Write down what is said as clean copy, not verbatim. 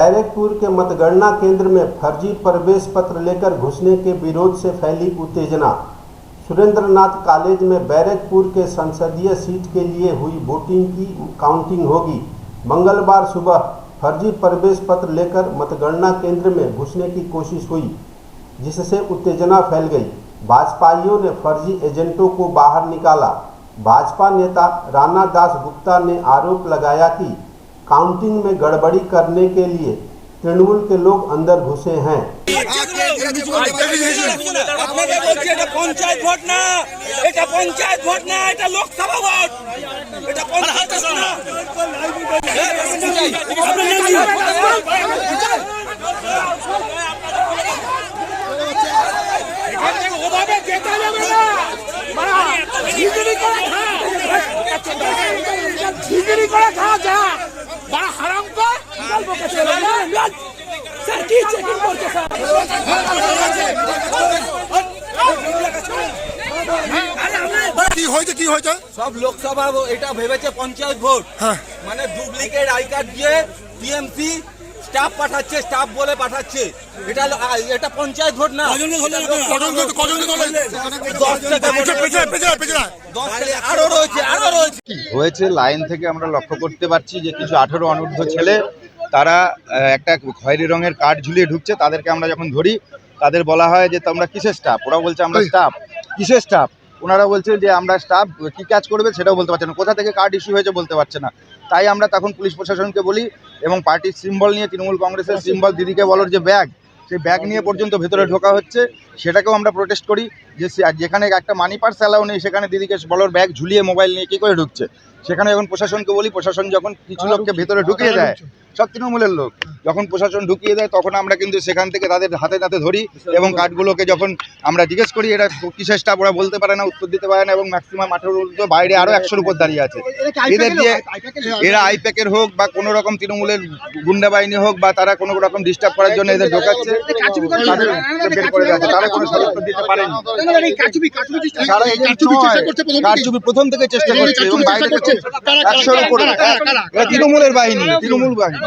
बैरकपुर के मतगणना केंद्र में फर्जी प्रवेश पत्र लेकर घुसने के विरोध से फैली उत्तेजना। सुरेंद्रनाथ कॉलेज में बैरकपुर के संसदीय सीट के लिए हुई वोटिंग की काउंटिंग होगी। मंगलवार सुबह फर्जी प्रवेश पत्र लेकर मतगणना केंद्र में घुसने की कोशिश हुई, जिससे उत्तेजना फैल गई। भाजपाइयों ने फर्जी एजेंटों को बाहर निकाला। भाजपा नेता राणा दास गुप्ता ने आरोप लगाया कि काउंटिंग में गड़बड़ी करने के लिए तृणमूल के लोग अंदर घुसे हैं। बड़ा हराम का सर की चेकिंग करते सर কি হয়েছে সব লোকসভা এটা ভেবেছে পঞ্চায়েত ভোট, মানে ডুপ্লিকেট আই কার্ড দিয়ে টিএমসি স্টাফ পাঠাচ্ছে, স্টাফ বলে পাঠাচ্ছে। এটা পঞ্চায়েত ভোট না। আরো রয়েছে লাইন থেকে আমরা লক্ষ্য করতে পারছি যে কিছু 18 অনূর্ধ্ব ছেলে তারা একটা খয়েরি রঙের কার্ড ঝুলিয়ে ঢুকছে। তাদেরকে আমরা যখন ধরি তাদের বলা হয় যে তোমরা কিসের স্টাফ। ওরা বলছে আমরা স্টাফ। কিসের স্টাফ? ওনারা বলছে যে আমরা স্টাফ, কী কাজ করবে সেটাও বলতে পারছে না, কোথা থেকে কার্ড ইস্যু হয়েছে বলতে পারছে না। তাই আমরা তখন পুলিশ প্রশাসনকে বলি এবং পার্টির সিম্বল নিয়ে, তৃণমূল কংগ্রেসের সিম্বল দিদিকে বলার যে ব্যাগ, সেই ব্যাগ নিয়ে পর্যন্ত ভেতরে ঢোকা হচ্ছে। সেটাকেও আমরা প্রোটেস্ট করি যে যেখানে একটা মানি পার্স অ্যালাউ নেই সেখানে দিদিকে বলার ব্যাগ ঝুলিয়ে মোবাইল নিয়ে কী করে ঢুকছে। সেখানে যখন প্রশাসনকে বলি, প্রশাসন যখন কিছু লোককে ভেতরে ঢুকিয়ে দেয়, সব তৃণমূলের লোক, যখন প্রশাসন ঢুকিয়ে দেয় তখন আমরা কিন্তু সেখান থেকে তাদের হাতে নাতে ধরি এবং কার্ডগুলোকে যখন আমরা জিজ্ঞেস করি এটা কিসের স্টাফ, ওরা বলতে পারে না, উত্তর দিতে পারে না এবং ম্যাক্সিমাম 18 বাইরে আরও 100-র উপর দাঁড়িয়ে আছে। এদের দিয়ে এরা আইপ্যাকের হোক বা কোনো রকম তৃণমূলের গুন্ডা বাহিনী হোক বা তারা কোনো রকম ডিস্টার্ব করার জন্য এদের ঢোকাচ্ছে, বের করে যাচ্ছে। তারা কোনো সদস্য দিতে পারেনি। কারচুপি প্রথম থেকে চেষ্টা করছে এবং বাইরে 100-র উপরে তৃণমূলের বাহিনী, তৃণমূল বাহিনী।